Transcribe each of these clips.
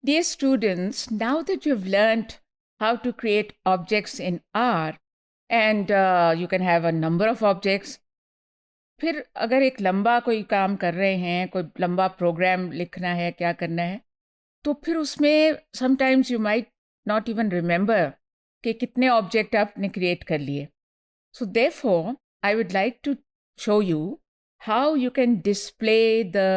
Dear students, now that you've learned how to create objects in R and you can have a number of objects, फिर अगर एक लंबा कोई काम कर रहे हैं, कोई लंबा प्रोग्राम लिखना है, क्या करना है, तो फिर उसमें sometimes you might not even remember कि कितने ऑब्जेक्ट आपने क्रिएट कर लिए. So therefore, I would like to show you how you can display the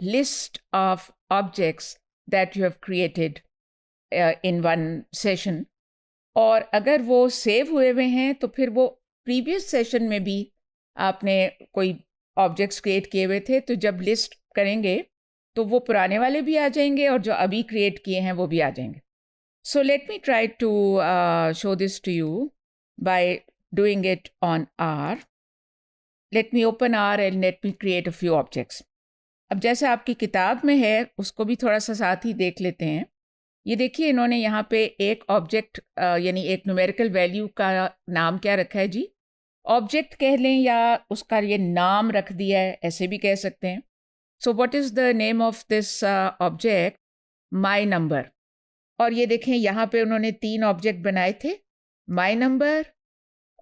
list of objects that you have created in one session. और अगर वो save हुए हुए हैं तो फिर वो प्रीवियस सेशन में भी आपने कोई ऑब्जेक्ट्स क्रिएट किए हुए थे, तो जब लिस्ट करेंगे तो वो पुराने वाले भी आ जाएंगे और जो अभी क्रिएट किए हैं वो भी आ जाएंगे. So let me try to show this to you by doing it on R. Let me open R and let me create a few objects. अब जैसे आपकी किताब में है उसको भी थोड़ा सा साथ ही देख लेते हैं. ये देखिए इन्होंने यहाँ पे एक ऑब्जेक्ट यानी एक न्यूमेरिकल वैल्यू का नाम क्या रखा है जी. ऑब्जेक्ट कह लें या उसका ये नाम रख दिया है, ऐसे भी कह सकते हैं. So what is the name of this object? My number. और ये देखें यहाँ पे उन्होंने 3 ऑब्जेक्ट बनाए थे. माई नंबर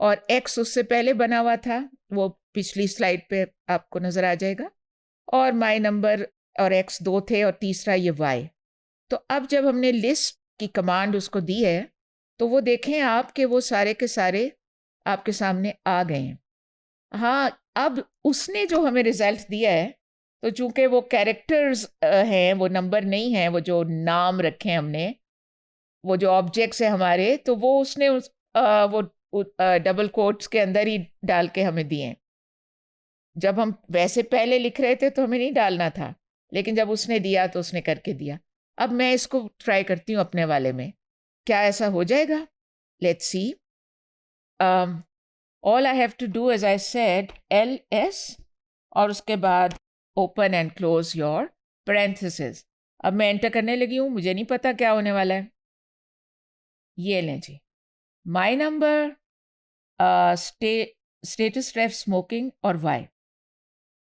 और एक्स उससे पहले बना हुआ था, वो पिछली स्लाइड पे आपको नज़र आ जाएगा. और माई नंबर और एक्स 2 थे और तीसरा ये वाई. तो अब जब हमने लिस्ट की कमांड उसको दी है तो वो देखें आप कि वो सारे के सारे आपके सामने आ गए हैं. हाँ, अब उसने जो हमें रिजल्ट दिया है, तो चूंकि वो कैरेक्टर्स हैं, वो नंबर नहीं हैं, वो जो नाम रखे हैं हमने, वो जो ऑब्जेक्ट्स हैं हमारे, तो वो उसने वो डबल कोट्स के अंदर ही डाल के हमें दिए हैं. जब हम वैसे पहले लिख रहे थे तो हमें नहीं डालना था, लेकिन जब उसने दिया तो उसने करके दिया. अब मैं इसको ट्राई करती हूँ अपने वाले में, क्या ऐसा हो जाएगा? Let's see. All I have to do as I said LS और उसके बाद open and close your parenthesis. अब मैं एंटर करने लगी हूँ, मुझे नहीं पता क्या होने वाला है. ये लें जी, my number, status ref smoking और वाई.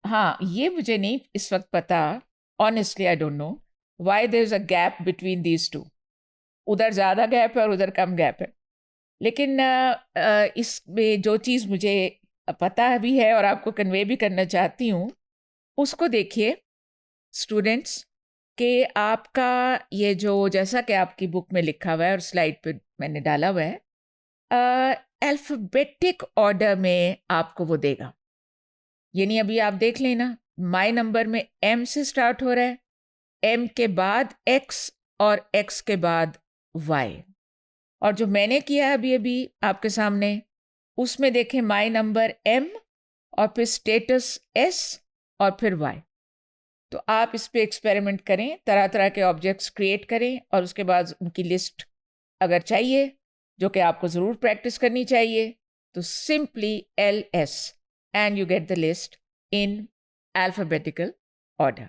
हाँ, ये मुझे नहीं इस वक्त पता. Honestly I don't know why there is a gap between these two. उधर ज़्यादा गैप है और उधर कम गैप है. लेकिन इसमें जो चीज़ मुझे पता भी है और आपको कन्वे भी करना चाहती हूँ, उसको देखिए स्टूडेंट्स, कि आपका ये जो जैसा कि आपकी बुक में लिखा हुआ है और स्लाइड पे मैंने डाला हुआ है, अल्फ़ाबेटिक ऑर्डर में आपको वो देगा. यानी अभी आप देख लेना, माई नंबर में M से स्टार्ट हो रहा है, M के बाद X और X के बाद Y. और जो मैंने किया है अभी अभी आपके सामने, उसमें देखें माई नंबर M और फिर स्टेटस S और फिर Y. तो आप इस पे एक्सपेरिमेंट करें, तरह तरह के ऑब्जेक्ट्स क्रिएट करें और उसके बाद उनकी लिस्ट अगर चाहिए, जो कि आपको ज़रूर प्रैक्टिस करनी चाहिए, तो simply LS and you get the list in alphabetical order.